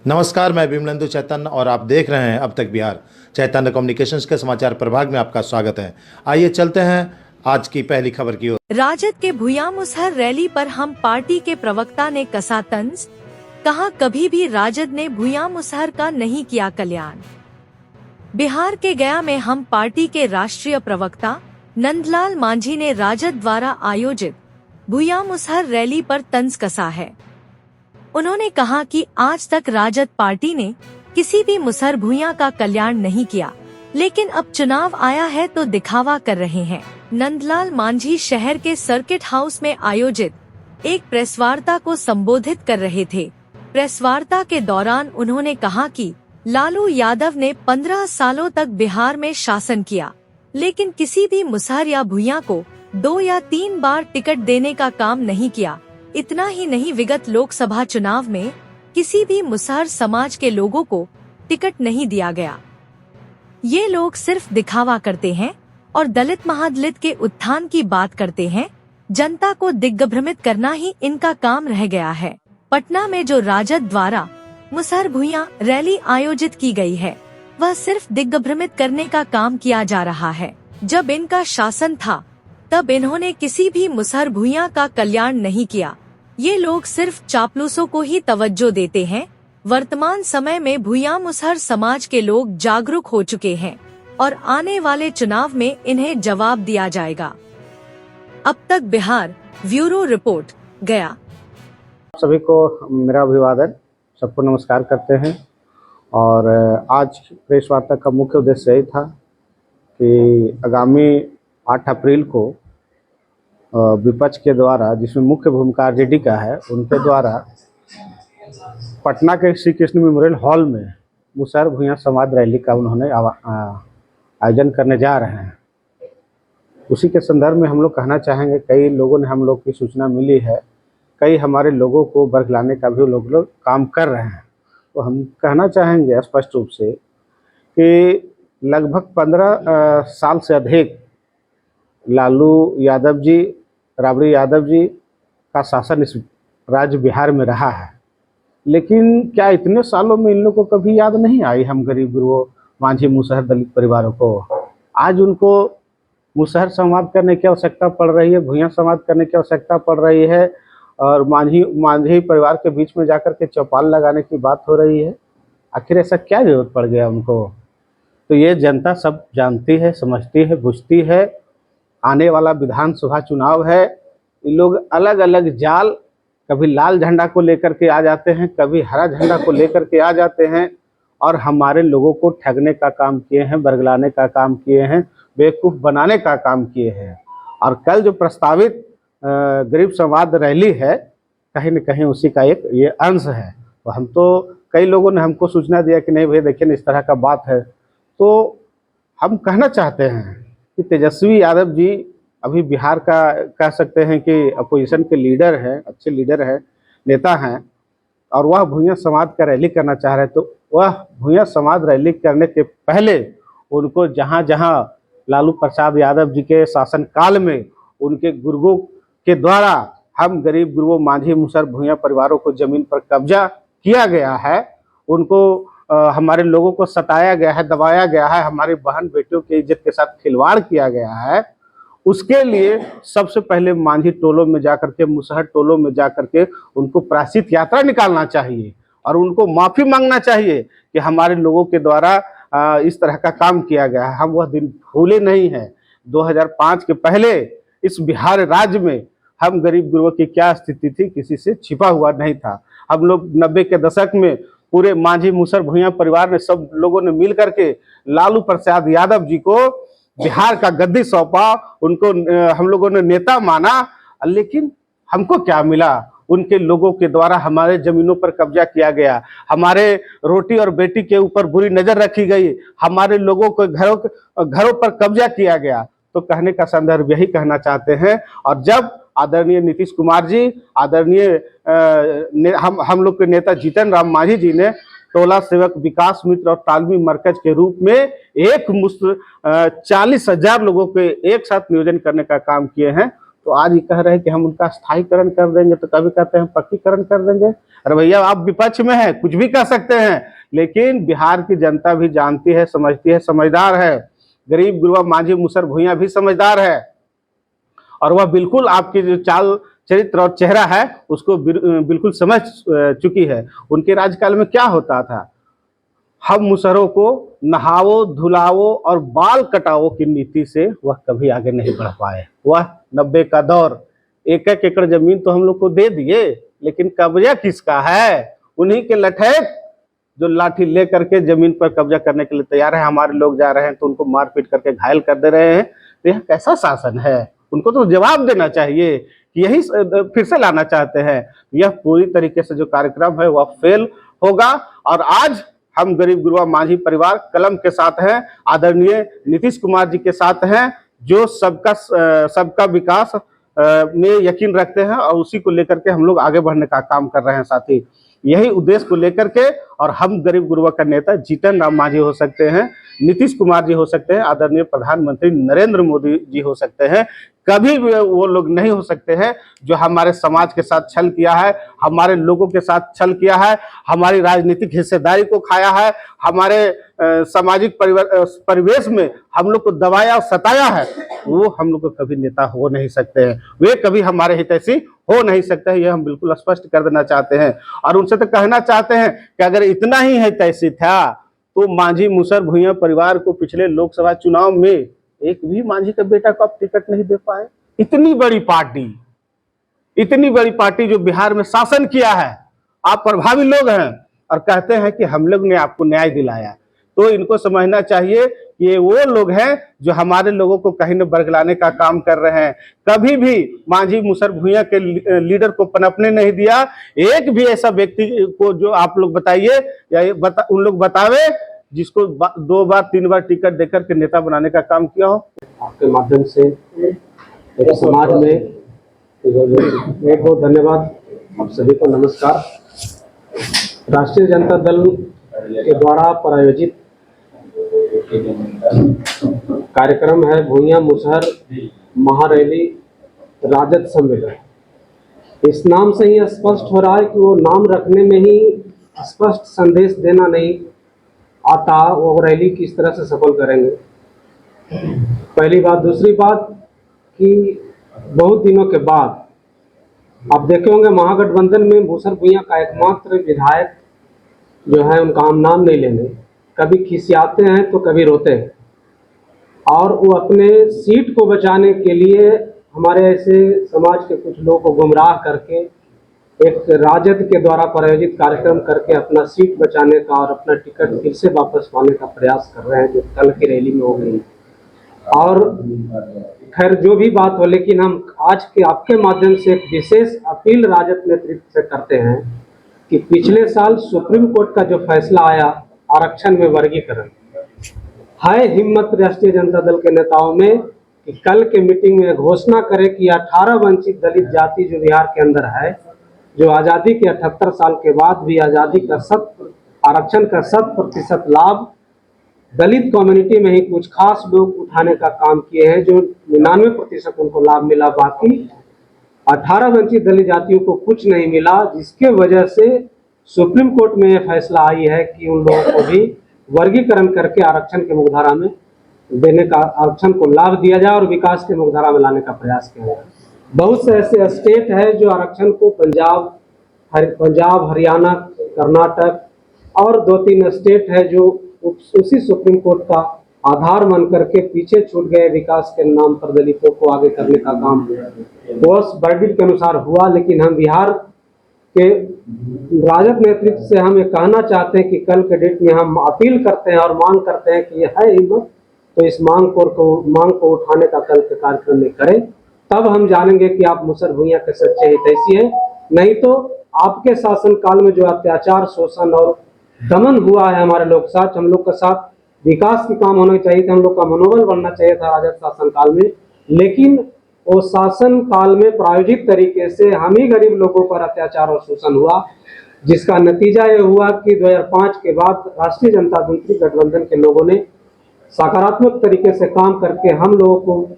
नमस्कार, मैं विमलेंदु चैतन्य और आप देख रहे हैं अब तक बिहार। चैतन्य कम्युनिकेशंस के समाचार प्रभाग में आपका स्वागत है। आइए चलते हैं आज की पहली खबर की ओर। राजद के भुया मुसहर रैली पर हम पार्टी के प्रवक्ता ने कसा तंज, कहा कभी भी राजद ने भुया मुसहर का नहीं किया कल्याण। बिहार के गया में हम पार्टी के राष्ट्रीय प्रवक्ता नंदलाल मांझी ने राजद द्वारा आयोजित भुया मुसहर रैली पर तंज कसा है। उन्होंने कहा कि आज तक राजद पार्टी ने किसी भी मुसहर भुइयां का कल्याण नहीं किया, लेकिन अब चुनाव आया है तो दिखावा कर रहे हैं। नंदलाल मांझी शहर के सर्किट हाउस में आयोजित एक प्रेस वार्ता को संबोधित कर रहे थे। प्रेस वार्ता के दौरान उन्होंने कहा कि लालू यादव ने 15 सालों तक बिहार में शासन किया, लेकिन किसी भी मुसहर या भुइयां को 2 या 3 बार टिकट देने का काम नहीं किया। इतना ही नहीं, विगत लोकसभा चुनाव में किसी भी मुसहर समाज के लोगों को टिकट नहीं दिया गया। ये लोग सिर्फ दिखावा करते हैं और दलित महादलित के उत्थान की बात करते हैं। जनता को दिग्भ्रमित करना ही इनका काम रह गया है। पटना में जो राजद द्वारा मुसहर भुइयां रैली आयोजित की गई है, वह सिर्फ दिग्भ्रमित करने का काम किया जा रहा है। जब इनका शासन था तब इन्होंने किसी भी मुसहर भुइयां का कल्याण नहीं किया। ये लोग सिर्फ चापलूसों को ही तवज्जो देते हैं। वर्तमान समय में भुइयां मुसहर समाज के लोग जागरूक हो चुके हैं और आने वाले चुनाव में इन्हें जवाब दिया जाएगा। अब तक बिहार ब्यूरो रिपोर्ट गया। सभी को मेरा अभिवादन, सबको नमस्कार करते हैं। और आज प्रेस वार्ता का मुख्य उद्देश्य यही था कि आगामी 8 अप्रैल को विपक्ष के द्वारा, जिसमें मुख्य भूमिका आरजेडी का है, उनके द्वारा पटना के श्री कृष्ण मेमोरियल हॉल में मुसहर भुइयां समाज रैली का उन्होंने आयोजन करने जा रहे हैं। उसी के संदर्भ में हम लोग कहना चाहेंगे, कई लोगों ने हम लोग की सूचना मिली है, कई हमारे लोगों को बरगलाने का भी लोग काम कर रहे हैं। तो हम कहना चाहेंगे स्पष्ट रूप से कि लगभग 15 साल से अधिक लालू यादव जी, राबड़ी यादव जी का शासन इस राज्य बिहार में रहा है, लेकिन क्या इतने सालों में इन लोगों को कभी याद नहीं आई हम गरीब गुरुओं, मांझी मुसहर दलित परिवारों को? आज उनको मुसहर संवाद करने की आवश्यकता पड़ रही है, भुइयां संवाद करने की आवश्यकता पड़ रही है और मांझी परिवार के बीच में जाकर के चौपाल लगाने की बात हो रही है। आखिर ऐसा क्या जरूरत पड़ गया उनको? तो ये जनता सब जानती है, समझती है, बुझती है। आने वाला विधानसभा चुनाव है, ये लोग अलग अलग जाल, कभी लाल झंडा को लेकर के आ जाते हैं, कभी हरा झंडा को लेकर के आ जाते हैं और हमारे लोगों को ठगने का काम किए हैं, बरगलाने का काम किए हैं, बेवकूफ़ बनाने का काम किए हैं। और कल जो प्रस्तावित गरीब संवाद रैली है, कहीं न कहीं उसी का एक ये अंश है। तो हम तो, कई लोगों ने हमको सूचना दिया कि नहीं भैया देखिए इस तरह का बात है। तो हम कहना चाहते हैं कि तेजस्वी यादव जी अभी बिहार का कह सकते हैं कि अपोजिशन के लीडर हैं, अच्छे लीडर हैं, नेता हैं, और वह भुइयां समाज का रैली करना चाह रहे हैं। तो वह भुइयां समाज रैली करने के पहले उनको जहां जहां लालू प्रसाद यादव जी के शासनकाल में उनके गुर्गों के द्वारा हम गरीब गुरुओं, मांझी मुसहर भुइयां परिवारों को जमीन पर कब्जा किया गया है, उनको हमारे लोगों को सताया गया है, दबाया गया है, हमारी बहन बेटियों की इज्जत के साथ खिलवाड़ किया गया है, उसके लिए सबसे पहले मांझी टोलों में जाकर के, मुसहर टोलों में जाकर के उनको प्रायश्चित यात्रा निकालना चाहिए और उनको माफ़ी मांगना चाहिए कि हमारे लोगों के द्वारा इस तरह का काम किया गया है। हम वह दिन भूले नहीं हैं। 2005 के पहले इस बिहार राज्य में हम गरीब गुरुओं की क्या स्थिति थी, किसी से छिपा हुआ नहीं था। हम लोग 90 के दशक में पूरे मांझी मुसहर भुइयां परिवार ने, सब लोगों ने मिल करके लालू प्रसाद यादव जी को बिहार का गद्दी सौंपा, उनको हम लोगों ने नेता माना, लेकिन हमको क्या मिला? उनके लोगों के द्वारा हमारे जमीनों पर कब्जा किया गया, हमारे रोटी और बेटी के ऊपर बुरी नजर रखी गई, हमारे लोगों को घरों पर कब्जा किया गया। तो कहने का संदर्भ यही कहना चाहते हैं। और जब आदरणीय नीतीश कुमार जी, आदरणीय हम लोग के नेता जीतन राम मांझी जी ने टोला सेवक विकास मित्र और तालमी मरकज के रूप में एक मुश्त 40,000 लोगों के एक साथ नियोजन करने का काम किए हैं, तो आज ये कह रहे हैं कि हम उनका स्थायीकरण कर देंगे, तो कभी कहते हैं पक्कीकरण कर देंगे। अरे भैया, आप विपक्ष में हैं, कुछ भी कह सकते हैं, लेकिन बिहार की जनता भी जानती है, समझती है, समझदार है। गरीब गुरबा मांझी मुसहर भुइयां भी समझदार है, और वह बिल्कुल आपकी जो चाल चरित्र और चेहरा है उसको बिल्कुल समझ चुकी है। उनके राज्यकाल में क्या होता था, हम मुसहरों को नहाओ धुलाओ और बाल कटाओ की नीति से वह कभी आगे नहीं बढ़ पाए। वह 90 का दौर, 1-1 एकड़ जमीन तो हम लोग को दे दिए, लेकिन कब्जा किसका है? उन्हीं के लठैत जो लाठी ले करके जमीन पर कब्जा करने के लिए तैयार है। हमारे लोग जा रहे हैं तो उनको मारपीट करके घायल कर दे रहे हैं। तो यह कैसा शासन है? उनको तो जवाब देना चाहिए कि यही फिर से लाना चाहते हैं। यह पूरी तरीके से जो कार्यक्रम है वह फेल होगा। और आज हम गरीब गुरबा मांझी परिवार कलम के साथ हैं, आदरणीय नीतीश कुमार जी के साथ हैं, जो सबका विकास में यकीन रखते हैं, और उसी को लेकर के हम लोग आगे बढ़ने का काम कर रहे हैं। साथी यही उद्देश्य को लेकर के, और हम गरीब गुरबा का नेता जीतन राम मांझी हो सकते हैं, नीतीश कुमार जी हो सकते हैं, आदरणीय प्रधानमंत्री नरेंद्र मोदी जी हो सकते हैं, कभी भी वो लोग नहीं हो सकते हैं जो हमारे समाज के साथ छल किया है, हमारे लोगों के साथ छल किया है, हमारी राजनीतिक हिस्सेदारी को खाया है, हमारे सामाजिक परिवेश में हम लोग को दबाया और सताया है। वो हम लोग को कभी नेता हो नहीं सकते हैं, वे कभी हमारे हितैषी हो नहीं सकते हैं। ये हम बिल्कुल स्पष्ट कर देना चाहते हैं। और उनसे तो कहना चाहते हैं कि अगर इतना ही हितैषी था तो मांझी मुसहर भुइयां परिवार को पिछले लोकसभा चुनाव में एक भी मांझी का बेटा को आप टिकट नहीं दे पाए। इतनी बड़ी पार्टी जो बिहार में शासन किया है, आप प्रभावी लोग हैं और कहते हैं कि हम लोग ने आपको न्याय दिलाया। तो इनको समझना चाहिए कि ये वो लोग हैं जो हमारे लोगों को कहीं न बरगलाने का काम कर रहे हैं। कभी भी मांझी मुसहर भुइयां के लीडर को पनपने नहीं दिया। एक भी ऐसा व्यक्ति को जो आप लोग बताइए या उन लोग बतावे जिसको 2 बार 3 बार टिकट देकर के नेता बनाने का काम किया हो। आपके माध्यम से एक समाज में बहुत बहुत धन्यवाद। आप सभी को नमस्कार। राष्ट्रीय जनता दल के द्वारा प्रायोजित कार्यक्रम है भुइयां मुसहर महारैली राजद सम्मेलन। इस नाम से ही स्पष्ट हो रहा है कि वो नाम रखने में ही स्पष्ट संदेश देना नहीं आता वो रैली किस तरह से सफल करेंगे। पहली बात। दूसरी बात कि बहुत दिनों के बाद आप देखे होंगे महागठबंधन में मुसहर भुइयां का एकमात्र विधायक जो है, उनका हम नाम नहीं लेंगे, कभी खिसियाते हैं तो कभी रोते हैं, और वो अपने सीट को बचाने के लिए हमारे ऐसे समाज के कुछ लोगों को गुमराह करके एक राजद के द्वारा प्रायोजित कार्यक्रम करके अपना सीट बचाने का और अपना टिकट फिर से वापस पाने का प्रयास कर रहे हैं, जो कल की रैली में हो गई। और खैर जो भी बात हो, लेकिन हम आज के आपके माध्यम से एक विशेष अपील राजद नेतृत्व से करते हैं कि पिछले साल सुप्रीम कोर्ट का जो फैसला आया आरक्षण में वर्गीकरण, है हिम्मत राष्ट्रीय जनता दल के नेताओं में कि कल के मीटिंग में घोषणा करें कि 18 वंचित दलित जाति जो बिहार के अंदर है, जो आज़ादी के 78 साल के बाद भी आज़ादी का आरक्षण का 100% लाभ दलित कम्युनिटी में ही कुछ खास लोग उठाने का काम किए हैं, जो 99% उनको लाभ मिला, बाकी 18 वंचित दलित जातियों को कुछ नहीं मिला, जिसके वजह से सुप्रीम कोर्ट में यह फैसला आई है कि उन लोगों को भी वर्गीकरण करके आरक्षण के मुखधारा में देने का, आरक्षण को लाभ दिया जाए और विकास के मुखधारा में लाने का प्रयास किया जाए। बहुत से ऐसे स्टेट है जो आरक्षण को पंजाब, हरियाणा, कर्नाटक और 2-3 स्टेट है जो उसी सुप्रीम कोर्ट का आधार मान करके पीछे छूट गए। विकास के नाम पर दलितों को आगे करने का काम बॉस वर्डिक्ट के अनुसार हुआ, लेकिन हम बिहार के राजद नेतृत्व से हम ये कहना चाहते हैं कि कल के डेट में हम अपील करते हैं और मांग करते हैं कि यह है हिम्मत तो इस मांग को उठाने का कल के कार्यक्रम में करें, तब हम जानेंगे कि आप मुसहर भुइयां के सच्चे हितैषी हैं। नहीं तो आपके शासन काल में जो अत्याचार, शोषण और दमन हुआ है हमारे लोग साथ, हम लोग के साथ विकास के काम होना चाहिए था, हम लोग का मनोबल बनना चाहिए था राजद शासन काल में, लेकिन वो शासन काल में प्रायोजित तरीके से हम ही गरीब लोगों पर अत्याचार और शोषण हुआ, जिसका नतीजा ये हुआ कि 2005 के बाद राष्ट्रीय जनता दल गठबंधन के लोगों ने सकारात्मक तरीके से काम करके हम लोगों को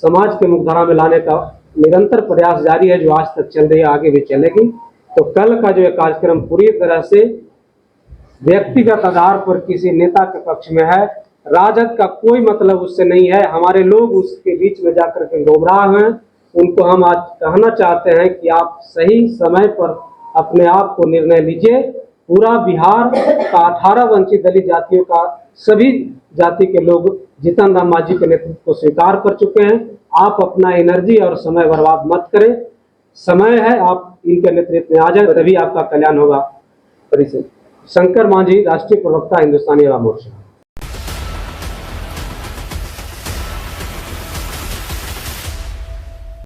समाज के मुखधारा में लाने का निरंतर प्रयास जारी है, जो आज तक चल रही है, आगे भी चलेगी। तो कल का जो ये कार्यक्रम पूरी तरह से व्यक्तिगत आधार पर किसी नेता के पक्ष में है, राजद का कोई मतलब उससे नहीं है। हमारे लोग उसके बीच में जाकर के गुमराह हैं। उनको हम आज कहना चाहते हैं कि आप सही समय पर अपने आप को निर्णय लीजिए। पूरा बिहार का 18 वंचित दलित जातियों का सभी जाति के लोग जीतन राम मांझी के नेतृत्व को स्वीकार कर चुके हैं। आप अपना एनर्जी और समय बर्बाद मत करें, समय है, आप इनके नेतृत्व में आ जाए, तभी आपका कल्याण होगा। परिचय शंकर मांझी, राष्ट्रीय प्रवक्ता, हिंदुस्तानी युवा मोर्चा।